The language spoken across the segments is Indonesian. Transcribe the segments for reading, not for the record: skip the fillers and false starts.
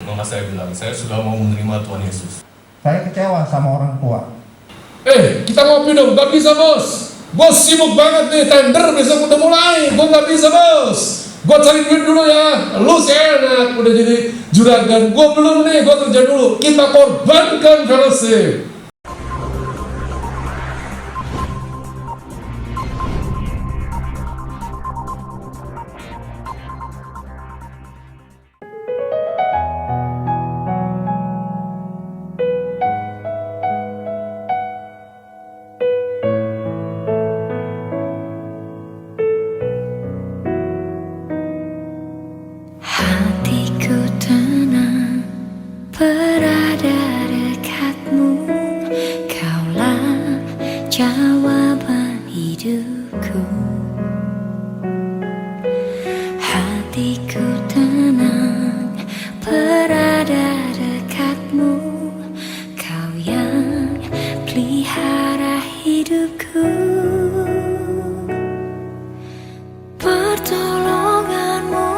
Mama saya bilang, saya sudah mau menerima Tuhan Yesus. Saya kecewa sama orang tua. Kita ngopi dong, gak bisa bos. Gue sibuk banget nih, tender besok udah mulai. Gue gak bisa bos. Gue cari duit dulu ya. Lu sih enak, udah jadi juragan. Gue belum nih, gue kerja dulu. Kita korbankan fellowship. Hatiku tenang berada dekatmu, kaulah jawaban hidupku. Hatiku tenang berada dekatmu, kau yang pelihara hidupku. Pertolonganmu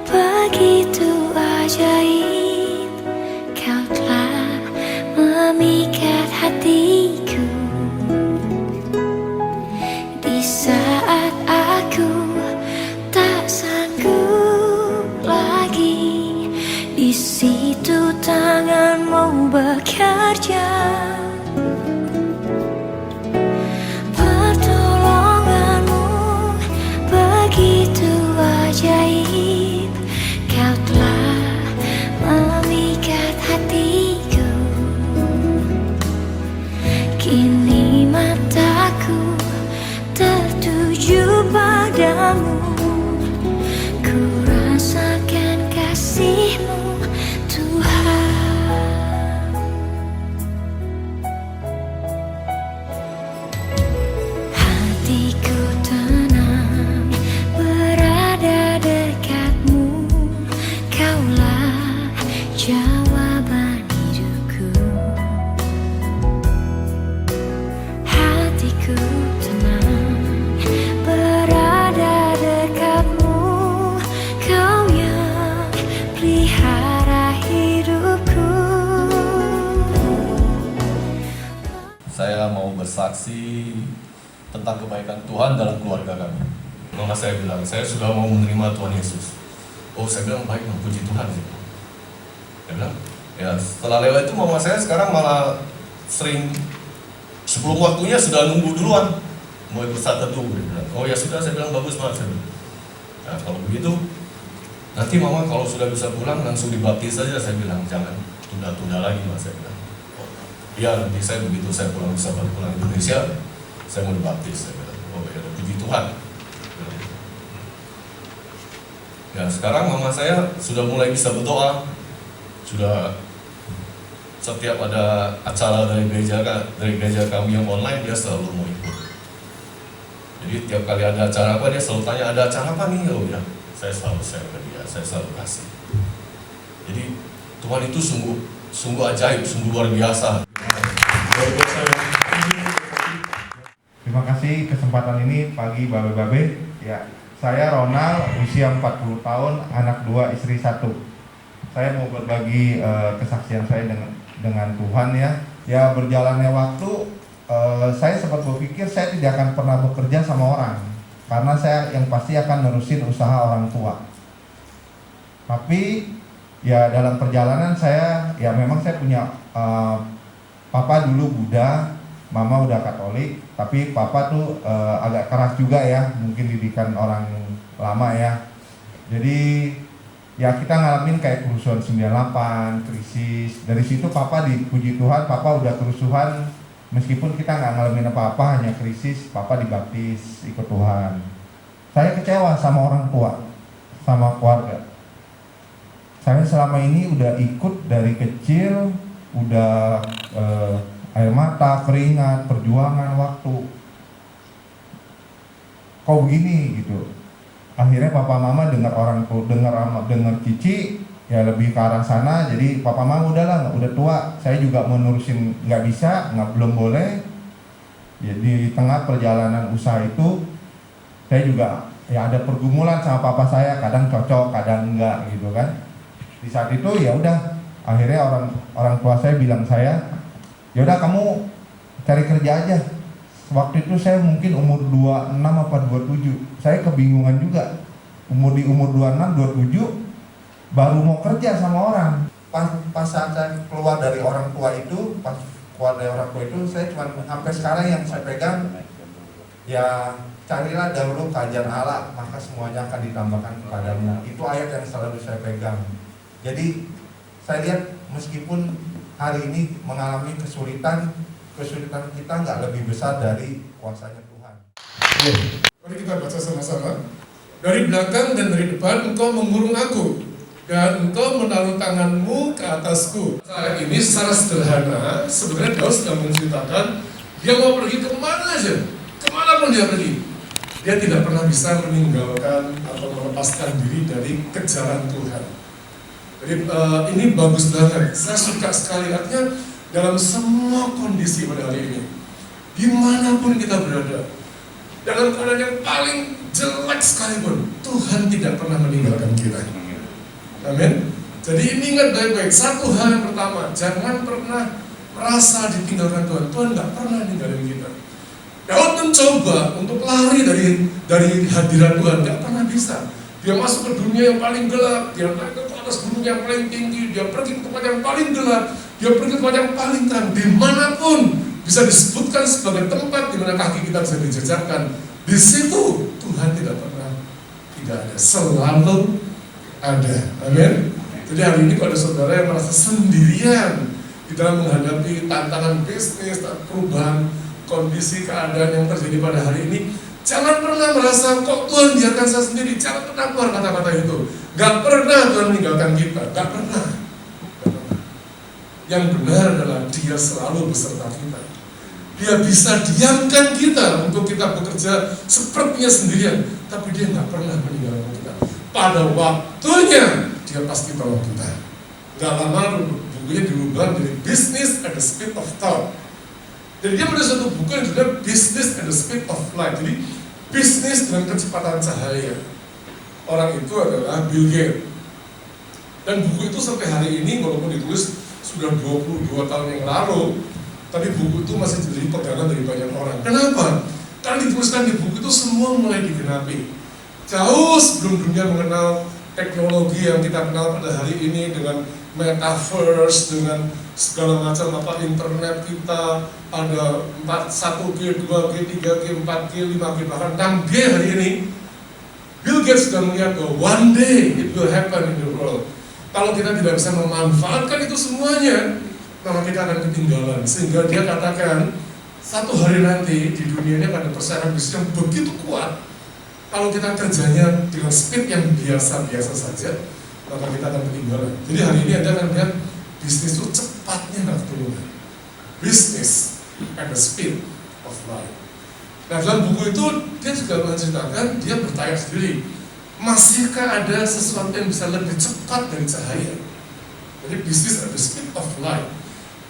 begitu ajaib, kau telah memikat hatiku. Di saat aku tak sanggup lagi, di situ tanganmu bekerja. Pertolonganmu begitu ajaib, kau telah memikat hatiku. Kini mataku tertuju padamu, ku rasakan kasih-Mu Tuhan. Hatiku tenang berada dekatmu, kaulah jawaban hidupku. Hatiku tenang berada dekatmu, kau yang pelihara hidupku. Saya mau bersaksi tentang kebaikan Tuhan dalam keluarga kami. Mama saya bilang, saya sudah mau menerima Tuhan Yesus. Oh, saya bilang, baik, puji Tuhan. Saya bilang, ya setelah lewat itu mama saya sekarang malah sering sebelum waktunya sudah nunggu duluan. Mau ikut saat teduh. Oh ya sudah, saya bilang, bagus banget. Nah, kalau begitu, nanti mama kalau sudah bisa pulang langsung dibaptis saja. Saya bilang, jangan tunda-tunda lagi, mas. Saya bilang, oh, ya nanti saya begitu saya pulang bisa pulang Indonesia, saya mau dibaptis. Saya bilang, oh ya, puji Tuhan. Ya sekarang mama saya sudah mulai bisa berdoa, sudah setiap ada acara dari gereja kami yang online dia selalu mau ikut. Jadi tiap kali ada acara apa dia selalu tanya ada acara apa nih, oh ya saya selalu share ke dia, saya selalu kasih. Jadi Tuhan itu sungguh ajaib, sungguh luar biasa. Terima kasih kesempatan ini pagi babe-babe. Ya, saya Ronald, usia 40 tahun, anak 2, istri 1. Saya mau berbagi kesaksian saya dengan Tuhan ya. Ya berjalannya waktu, saya sempat berpikir saya tidak akan pernah bekerja sama orang, karena saya yang pasti akan nerusin usaha orang tua. Tapi ya dalam perjalanan saya, ya memang saya punya papa dulu Buddha, mama udah Katolik, tapi papa tuh agak keras juga ya, mungkin didikan orang lama ya. Jadi ya kita ngalamin kayak kerusuhan 98, krisis. Dari situ papa dipuji Tuhan, papa udah kerusuhan, meskipun kita nggak ngalamin apa-apa, hanya krisis, papa dibaptis, ikut Tuhan. Saya kecewa sama orang tua, sama keluarga. Saya selama ini udah ikut dari kecil, udah air mata, keringat, perjuangan, waktu. Kok begini gitu. Akhirnya papa mama dengar cici, ya lebih ke arah sana. Jadi papa mama udahlah, udah tua. Saya juga mau nurusin, nggak bisa, belum boleh. Jadi di tengah perjalanan usaha itu, saya juga ya ada pergumulan sama papa saya. Kadang cocok, kadang enggak gitu kan. Di saat itu ya udah, akhirnya orang tua saya bilang saya, ya udah kamu cari kerja aja. Waktu itu saya mungkin umur 26 apa 27, saya kebingungan juga. Umur 26, 27 baru mau kerja sama orang. Pas saat saya keluar dari orang tua itu, saya cuma sampai sekarang yang saya pegang, ya carilah dahulu kerajaan Allah, maka semuanya akan ditambahkan kepadamu. Itu ayat yang selalu saya pegang. Jadi saya lihat meskipun hari ini mengalami kesulitan kita nggak lebih besar dari kuasanya Tuhan. Mari kita baca sama-sama. Dari belakang dan dari depan engkau mengurung aku, dan engkau menaruh tanganmu ke atasku. Saat ini secara sederhana, sebenarnya Daud sedang menceritakan dia mau pergi kemana aja, kemana pun dia pergi. Dia tidak pernah bisa meninggalkan atau melepaskan diri dari kejaran Tuhan. Jadi ini bagus banget, saya suka sekali. Artinya dalam semua kondisi pada hari ini, dimanapun kita berada, dalam keadaan yang paling jelek sekalipun, Tuhan tidak pernah meninggalkan kita. Amin. Jadi ini ingat baik-baik. Satu hal yang pertama, jangan pernah merasa ditinggalkan Tuhan. Tuhan nggak pernah ninggalin kita. Daud mencoba untuk lari dari hadirat Tuhan, nggak pernah bisa. Dia masuk ke dunia yang paling gelap, dia naik ke atas gunung yang paling tinggi, dia pergi ke tempat yang paling gelap, dia pergi ke tempat yang paling terang. Dimanapun bisa disebutkan sebagai tempat di mana kaki kita bisa dijejakkan, di situ Tuhan tidak pernah tidak ada, selalu ada. Amin. Jadi hari ini kalau ada saudara yang merasa sendirian di dalam menghadapi tantangan bisnis, perubahan kondisi keadaan yang terjadi pada hari ini, jangan pernah merasa kok Tuhan biarkan saya sendiri. Jangan pernah keluar kata-kata itu. Gak pernah Tuhan meninggalkan kita, gak pernah. Yang benar adalah Dia selalu beserta kita. Dia bisa diamkan kita untuk kita bekerja sepertinya sendirian, tapi Dia gak pernah meninggalkan kita. Pada waktunya Dia pasti tolong kita. Gak lama bukunya dirubah dari Business at the Speed of Thought. Jadi dia ada satu buku yang judulnya Business at the Speed of Light. Jadi bisnis dengan kecepatan cahaya. Orang itu adalah Bill Gates. Dan buku itu sampai hari ini walaupun ditulis sudah 22 tahun yang lalu, tapi buku itu masih jadi pegangan dari banyak orang. Kenapa? Karena dituliskan di buku itu semua mulai digenapi. Jauh sebelum dunia mengenal teknologi yang kita kenal pada hari ini dengan metaverse, dengan segala macam internet kita, ada 1G, 2G, 3G, 4G, 5G, bahkan 6G hari ini. Bill Gates sudah melihat bahwa one day it will happen in the world. Kalau kita tidak bisa memanfaatkan itu semuanya, maka kita akan ketinggalan. Sehingga dia katakan, satu hari nanti di dunia ini akan ada persaingan bisnis yang begitu kuat. Kalau kita kerjanya dengan speed yang biasa-biasa saja, maka kita akan ketinggalan. Jadi hari ini Anda akan lihat bisnis itu cepatnya nggak ketulungan. Business at the speed of light. Nah dalam buku itu dia juga menceritakan, dia bertanya sendiri, masihkah ada sesuatu yang bisa lebih cepat dari cahaya? Jadi business at the speed of light.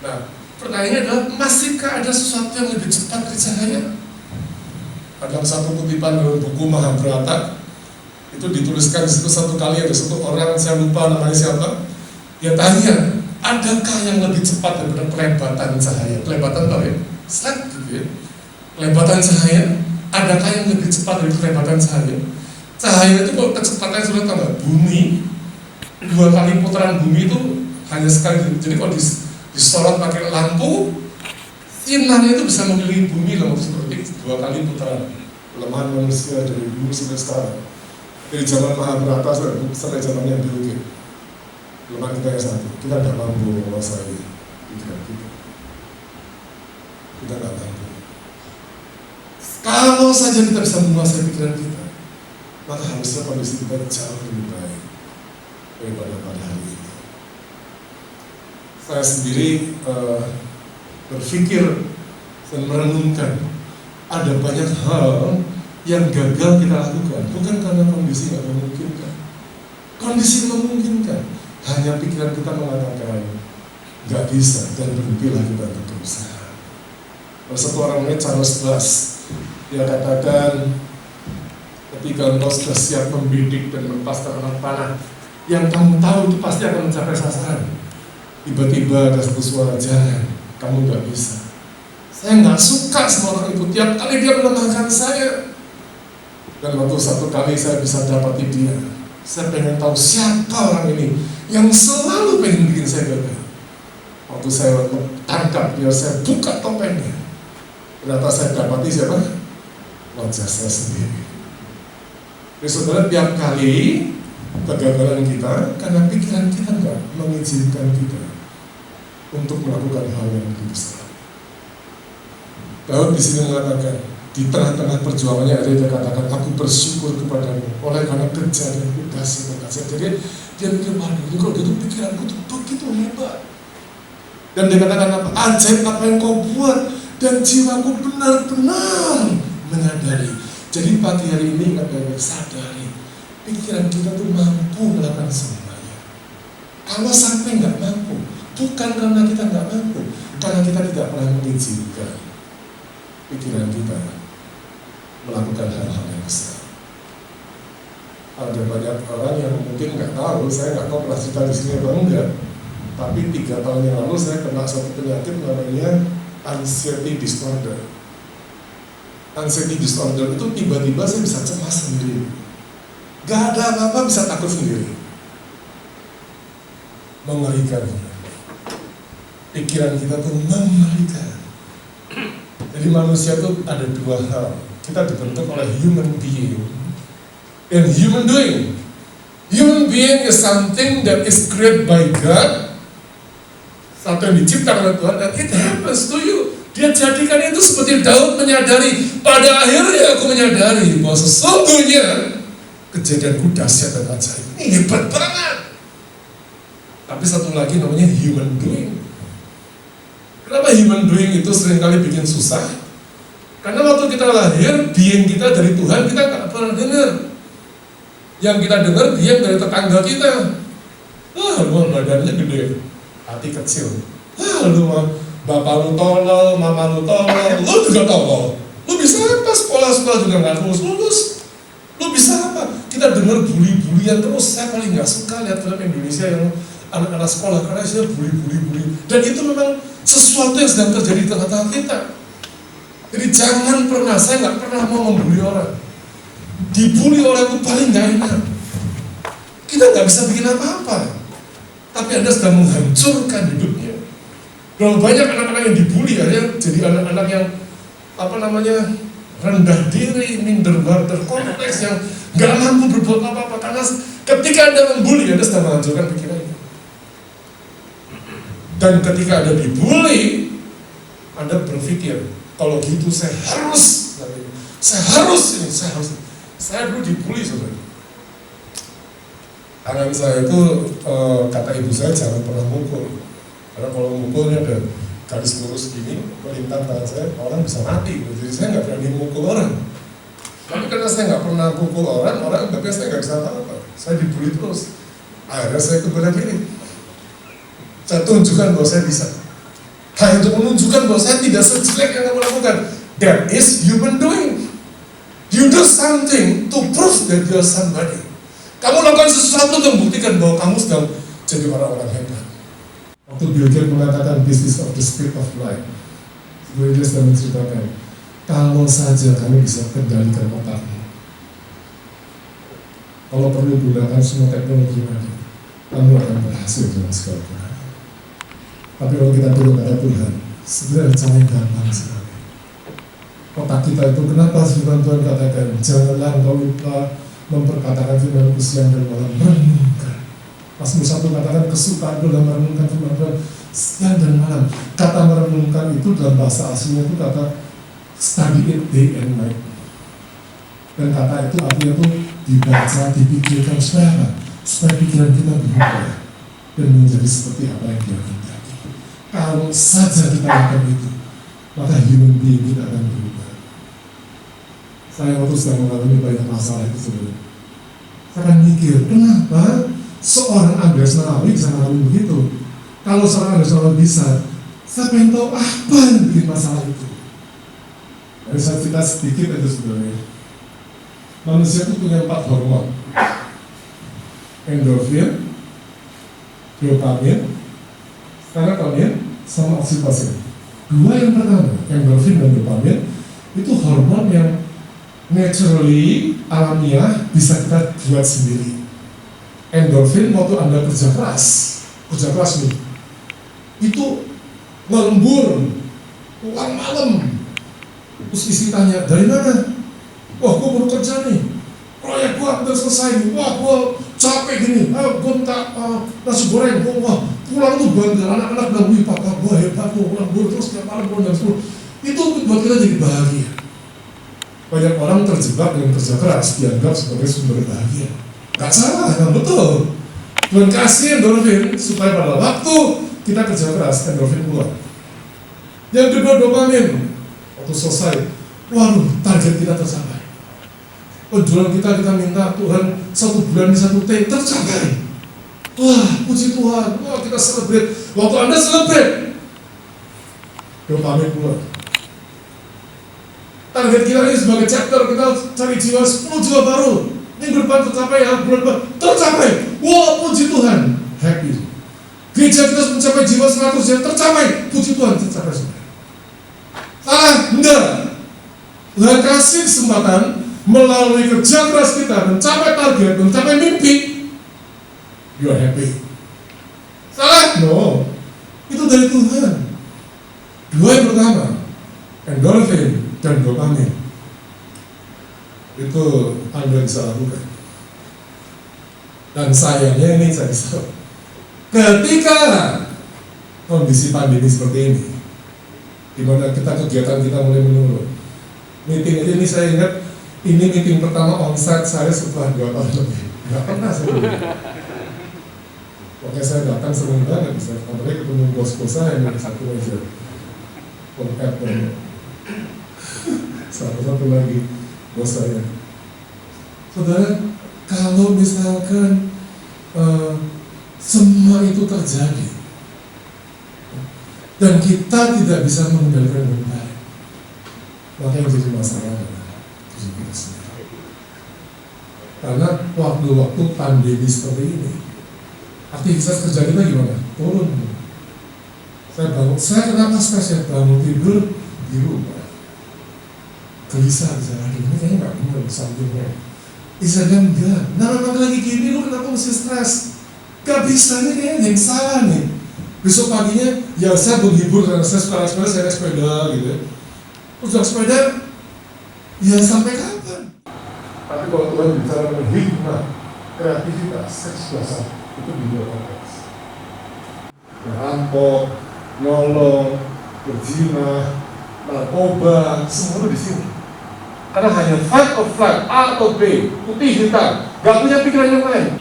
Nah pertanyaannya adalah, masihkah ada sesuatu yang lebih cepat dari cahaya? Ada satu kutipan dalam buku Mahabharata, itu dituliskan di situ satu kali, ada satu orang, saya lupa namanya siapa, dia tanya, adakah yang lebih cepat daripada kelebatan cahaya? Kelebatan tau ya? Slide gitu ya. Kelebatan cahaya, adakah yang lebih cepat dari kelebatan cahaya? Cahaya itu kalau kecepatan sudah tahu nggak? Bumi, 2 kali putaran bumi itu hanya sekali. Jadi kalau disorot pakai lampu, sinarnya itu bisa mengelilingi bumi dalam waktu seperti 2 kali putaran. Kelemahan manusia dari dulu sampai sekarang, dari zaman Mahabharata sampai zamannya Bill Gates. Kelemahan kita yang satu, kita tidak mampu menguasai pikiran kita. Kita tidak mampu. Kalau saja kita bisa menguasai pikiran kita, maka harusnya kondisi kita jauh lebih baik daripada pada hari ini. Saya sendiri berpikir dan merenungkan, ada banyak hal yang gagal kita lakukan, bukan karena kondisi yang memungkinkan. Kondisi memungkinkan, hanya pikiran kita mengatakan nggak bisa, dan berhentilah kita untuk berusaha. Ada satu orang namanya Charles Bass, dia katakan, ketika engkau sudah siap membidik dan melepaskan anak panah yang kamu tahu itu pasti akan mencapai sasaran. Tiba-tiba ada satu suara, jangan, kamu nggak bisa. Saya nggak suka sama orang itu, tiap kali dia melemahkan saya. Dan waktu satu kali saya bisa dapati dia, saya pengen tahu siapa orang ini yang selalu pengen bikin saya gagal. Waktu saya tangkap dia, saya buka topengnya. Ternyata saya dapati siapa? Wajah saya sendiri. Jadi saudara, tiap kali kegagalan kita karena pikiran kita nggak mengizinkan kita untuk melakukan hal yang lebih besar. Daud di sini mengatakan, di tengah-tengah perjuangannya ada yang katakan, aku bersyukur kepadamu oleh karena kerja dan kasih dan kasih. Jadi dia pikir, waduh, ini kalau gitu pikiranku tuh begitu hebat. Dan dia katakan apa? Ajaib apa yang kau buat, dan jiwaku benar-benar menyadari. Jadi pagi hari ini ingat dan sadari, pikiran kita tuh mampu melakukan semuanya. Kalau sampai nggak mampu, bukan karena kita nggak mampu, karena kita tidak pernah mengizinkan pikiran kita melakukan hal-hal yang besar. Ada banyak orang yang mungkin nggak tahu, saya nggak tahu pernah cerita di sini atau enggak, tapi 3 tahun yang lalu saya kena suatu penyakit namanya anxiety disorder. Anxiety disorder itu tiba-tiba saya bisa cemas sendiri, gak ada apa-apa bisa takut sendiri. Mengerikan. Pikiran kita tuh mengerikan. Jadi manusia tuh ada 2 hal. Kita dibentuk oleh human being and human doing. Human being is something that is created by God, satu yang diciptakan oleh Tuhan, dan it happens to you. Dia jadikan itu seperti Daud menyadari, pada akhirnya aku menyadari bahwa sesungguhnya kejadianku dahsyat dan ajaib. Ini hebat banget. Tapi satu lagi namanya human doing. Kenapa human doing itu seringkali bikin susah? Karena waktu kita lahir, being kita dari Tuhan, kita nggak pernah dengar. Yang kita dengar, being dari tetangga kita. Lu badannya gede, hati kecil. Lu bapak lu tolol, mama lu tolol, lu juga tolol. Lu bisa apa? Sekolah juga nggak lulus. Lu bisa apa? Kita dengar bully-bullyan terus. Saya paling nggak suka lihat film Indonesia yang anak-anak sekolah, karena saya bully. Dan itu memang sesuatu yang sedang terjadi di tengah-tengah kita. Jadi jangan pernah, saya nggak pernah mau membuli orang. Dibully orang itu paling nggak enak. Kita nggak bisa bikin apa-apa, tapi Anda sedang menghancurkan hidupnya. Berapa banyak anak-anak yang dibully, akhirnya jadi anak-anak yang rendah diri, minder, kompleks, yang nggak mampu berbuat apa-apa. Karena ketika Anda membuli, Anda sedang menghancurkan pikirannya. Dan ketika Anda dibully, Anda berpikir, kalau gitu saya harus. Saya dulu dibully, saudara. Tangan saya itu, kata ibu saya, jangan pernah mukul. Karena kalau mukulnya ada garis lurus gini, melintang tangan saya, orang bisa mati. Jadi saya nggak berani mukul orang. Tapi karena saya nggak pernah mukul orang tapi saya nggak bisa apa-apa. Saya dibully terus. Akhirnya saya kembali diri. Saya tunjukkan bahwa saya bisa. Hanya untuk menunjukkan bahwa saya tidak sejelek yang kamu lakukan. That is human doing. You do something to prove that you are somebody. Kamu lakukan sesuatu untuk membuktikan bahwa kamu sedang jadi orang-orang hebat. Waktu Bill Gates mengatakan business of the spirit of life, Bill Gates sedang menceritakan, kalau saja kamu bisa kendalikan otakmu, kalau perlu gunakan semua teknologi yang ada, kamu akan berhasil dalam segala hal. Tapi kalau kita turun kepada Tuhan, sebenarnya cara yang gampang sekali. Otak kita itu, kenapa firman Tuhan katakan, janganlah engkau lupa memperkatakan firman-Ku siang dan malam, merenungkan. Mazmur 1 katakan, kesukaan dalam merenungkan firman Tuhan siang dan malam. Kata merenungkan itu dalam bahasa aslinya itu kata study it day and night. Dan kata itu artinya itu dibaca, dipikirkan, supaya pikiran kita berubah dan menjadi seperti apa yang Dia kehendaki. Kalau saja kita lakukan itu, maka human being kita akan berubah. Saya waktu sedang mengalami banyak masalah itu sebenarnya. Saya akan mikir, kenapa seorang Andreas Nawawi bisa mengalami begitu? Kalau seorang Andreas Nawawi bisa, saya pengen tahu apa yang bikin masalah itu. Jadi saya cerita sedikit aja sebenarnya. Manusia itu punya 4 hormon. endorfin, dopamin, serotonin, sama oksitosin. Dua yang pertama, endorfin dan dopamin, itu hormon yang naturally, alamiah, bisa kita buat sendiri. Endorfin waktu Anda kerja keras nih, itu lembur, pulang malam, terus istri tanya, dari mana? Wah, gue baru kerja nih, proyek gue udah selesai nih, wah gue capek gini, gue minta nasi goreng, wah pulang tuh bangga, anak-anak bilang, wih papa gue hebat, gue lembur terus tiap malam pulang jam 10. Itu buat kita jadi bahagia. Banyak orang terjebak dengan kerja keras, dianggap sebagai sumber bahagia. Gak salah, kan betul. Tuhan kasih endorfin supaya pada waktu kita kerja keras, endorfin keluar. Yang kedua, dopamin. Waktu selesai, waduh, target kita tercapai. Penjualan kita minta Tuhan 1 bulan di 1 T tercapai. Wah, puji Tuhan. Wah, kita celebrate. Waktu Anda celebrate, dopamin keluar. Target kita ini sebagai chapter, kita cari jiwa 10 jiwa baru. Minggu depan tercapai ya, bulan depan tercapai. Wah, puji Tuhan, happy. Gereja kita mencapai jiwa 100 yang tercapai, puji Tuhan, tercapai semua. Salah? Enggak. Tuhan kasih kesempatan melalui kerja keras kita mencapai target, mencapai mimpi. You are happy. Salah? No. Itu dari Tuhan. Dua yang pertama, endorfin dan dopamin. Itu Anda bisa lakukan. Dan sayangnya ini saya bisa. Ketika kondisi pandemi seperti ini, di mana kegiatan kita mulai menurun. Meeting ini saya ingat, ini meeting pertama onsite saya setelah 2 tahun lebih. Gak pernah saya dulu. Pokoknya saya datang senang banget, saya apalagi ketemu bos-bos saya yang satu aja. Satu lagi bos saya. Saudara, kalau misalkan semua itu terjadi dan kita tidak bisa mengendalikan dengan baik, maka yang jadi masalah adalah diri kita sendiri. Karena waktu-waktu pandemi seperti ini, aktivitas kerja kita gimana? Turun. Saya kenapa stres ya? Bangun tidur di rumah, gelisah misalnya, ini kayaknya nggak benar sampingnya. Istilahnya enggak, nah memang lagi gini lu kenapa mesti stres? Gak bisa, ini kayaknya yang salah nih. Besok paginya, ya saya menghibur karena saya suka sepeda, saya naik sepeda gitu ya. Terus naik sepeda, ya sampai kapan? Tapi kalau Tuhan bicara dengan hikmah, kreativitas, kesuksesan, itu di luar konteks. Merampok, nolong, berzina, narkoba, semua itu di sini. Karena hanya fight or flight, A atau B, putih hitam, gak punya pikiran yang lain.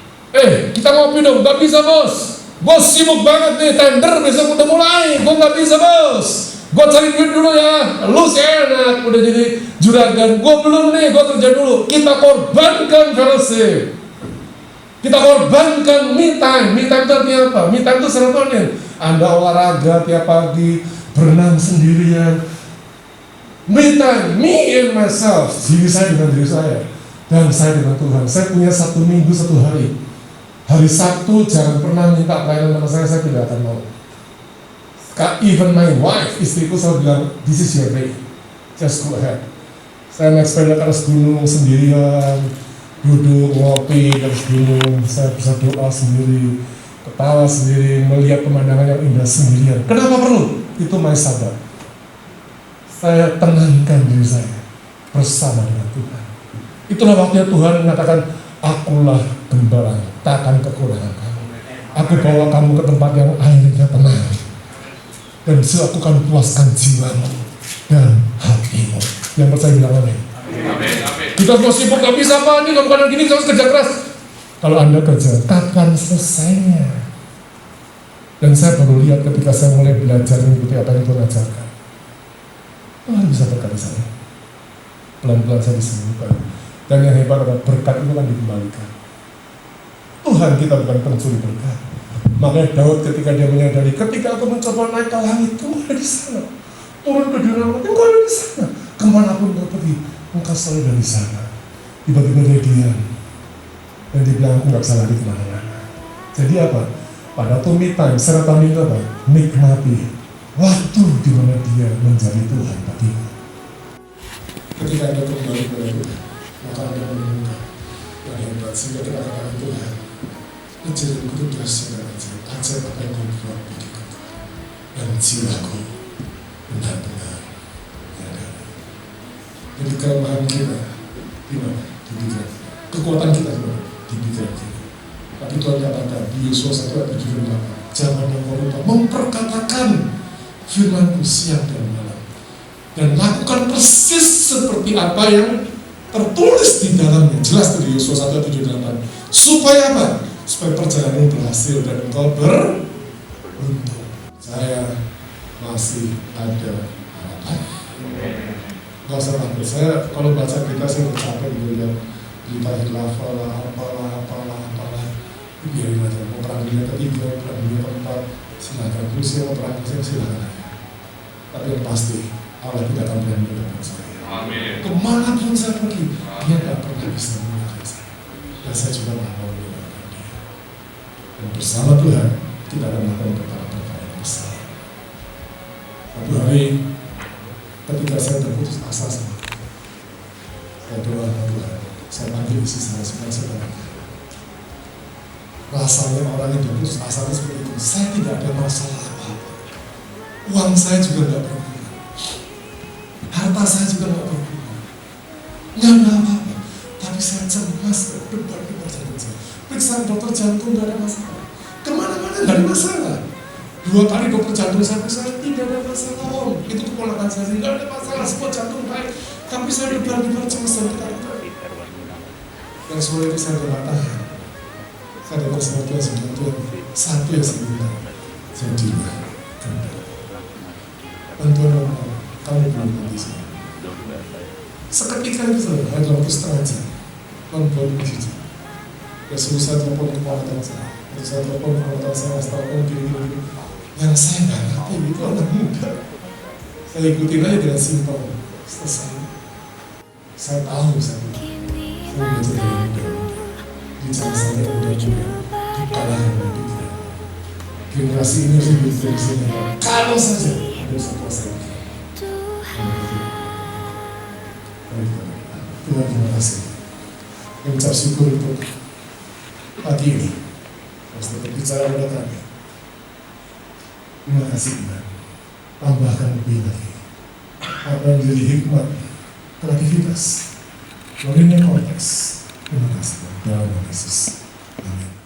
Kita ngopi dong, gak bisa bos. Bos sibuk banget nih, tender besok udah mulai, gue gak bisa bos. Gue cari duit dulu ya, lu sih enak, udah jadi juragan. Gue belum nih, gue kerja dulu. Kita korbankan fellowship, kita korbankan me time. Me time itu artinya apa? Me time itu serotonin. Anda olahraga tiap pagi, berenang sendirian. Me time, me and myself, diri saya dengan diri saya, dan saya dengan Tuhan. Saya punya 1 minggu 1 hari. Hari Sabtu jangan pernah minta pelayanan sama saya tidak akan mau. Even my wife, istriku selalu bilang, this is your day, just go ahead. Saya naik sepeda ke atas gunung sendirian, duduk ngopi di atas gunung, saya bisa doa sendiri, ketawa sendiri, melihat pemandangan yang indah sendirian. Kenapa perlu? Itu my sabat. Saya tenangkan diri saya bersama dengan Tuhan. Itulah waktunya Tuhan mengatakan, akulah gembala, tak akan kekurangan kamu. Aku bawa kamu ke tempat yang airnya tenang, dan aku akan puaskan jiwamu dan hatimu. Yang percaya bilang amin. Kita semua sibuk, gak bisa apa ini, gak bukan gini, harus kerja keras. Kalau Anda kerja, kapan selesainya? Dan saya baru lihat ketika saya mulai belajar mengikuti apa yang Tuhan ajarkan. Tuhan bisa berkati saya. Pelan-pelan saya disembuhkan. Dan yang hebat adalah berkat itu kan dikembalikan. Tuhan kita bukan pencuri berkat. Makanya Daud ketika dia menyadari, ketika aku mencoba naik ke langit, Engkau ada di sana. Turun ke dunia, Engkau ada di sana. Kemanapun Engkau pergi, Engkau selalu ada di sana. Tiba-tiba dia diam. Dan dia bilang, aku gak bisa lari kemana-mana. Jadi apa? Pada waktu me time, serotonin itu apa? Nikmati waktu di mana dia menjadi Tuhan bagimu. Ketika Anda kembali kepada Tuhan, maka Anda menemukan yang hebat sehingga kita katakan Tuhan, kejadianku itu dahsyat dan ajaib apa yang Kau buat bagiku, dan jiwaku benar-benar menyadari. Jadi kelemahan kita di mana? Di pikiran. Kekuatan kita di mana? Di pikiran kita. Tapi Tuhan katakan di Yosua 1 ayat 7 dan 8, jangan engkau lupa memperkatakan firman-Ku siang dan malam, dan lakukan persis seperti apa yang tertulis di dalamnya. Jelas dari Yosua 1 ayat 7 dan 8. Supaya apa? Supaya perjalananmu berhasil dan engkau beruntung. Saya masih ada harapan. Gak usah takut. Saya kalau baca berita saya capek lihat berita khilafah lah, apalah. Biarin aja, mau perang dunia ketiga, perang dunia keempat, silakan. Rusia mau perang Rusia, silakan. Tapi yang pasti Allah tidak akan berani meninggalkan saya. Amin. Kemanapun saya pergi, Dia tidak pernah bisa meninggalkan saya. Dan saya juga tidak mau meninggalkan Dia. Dan bersama Tuhan kita akan melakukan perkara-perkara yang besar. Satu hari ketika saya terputus asa sama Tuhan, saya doa sama Tuhan, saya panggil isi saya supaya saya berangkat. Rasanya orang yang terputus asa seperti itu, saya tidak ada masalah apa-apa. Uang saya juga tidak berkurang, harta saya juga tidak berkurang, nggak ada apa-apa. Tapi saya cemas, debar-debar jantung saya. Periksa dokter jantung nggak ada masalah, kemana-mana nggak ada masalah. 2 kali dokter jantung saya periksa tidak ada masalah. Om, itu keponakan saya nggak ada masalah, semua jantung baik. Tapi saya debar-debar cemas dan ketakutan. Yang sulit itu saya berkata, saya datang sama Tuhan sebelum Tuhan, satu yang saya minta, jadilah kehendak. Dan Tuhan ngomong, kamu belum mati sih. Seketika itu saja, ada waktu setengah jam, Tuhan baru berjiji. Ya suruh saya telepon keponakan saya, saya telepon keponakan saya, telepon gini. Yang saya nggak ngerti itu anak muda. Saya ikutin aja dengan simpel, selesai. Saya tahu saya belajar dari muda. Di zaman saya muda juga, di kalangan muda. Generasi ini harus hidup dari sini. Kalau saja ada satu kuasa ini. Tuhan terima kasih. Mengucap syukur untuk pagi ini. Harus tetap bicara pada kami. Terima kasih Tuhan. Tambahkan lebih lagi. Apa yang menjadi hikmat, kreativitas, lainnya konteks. Terima kasih Tuhan. Dalam nama Yesus. Amin.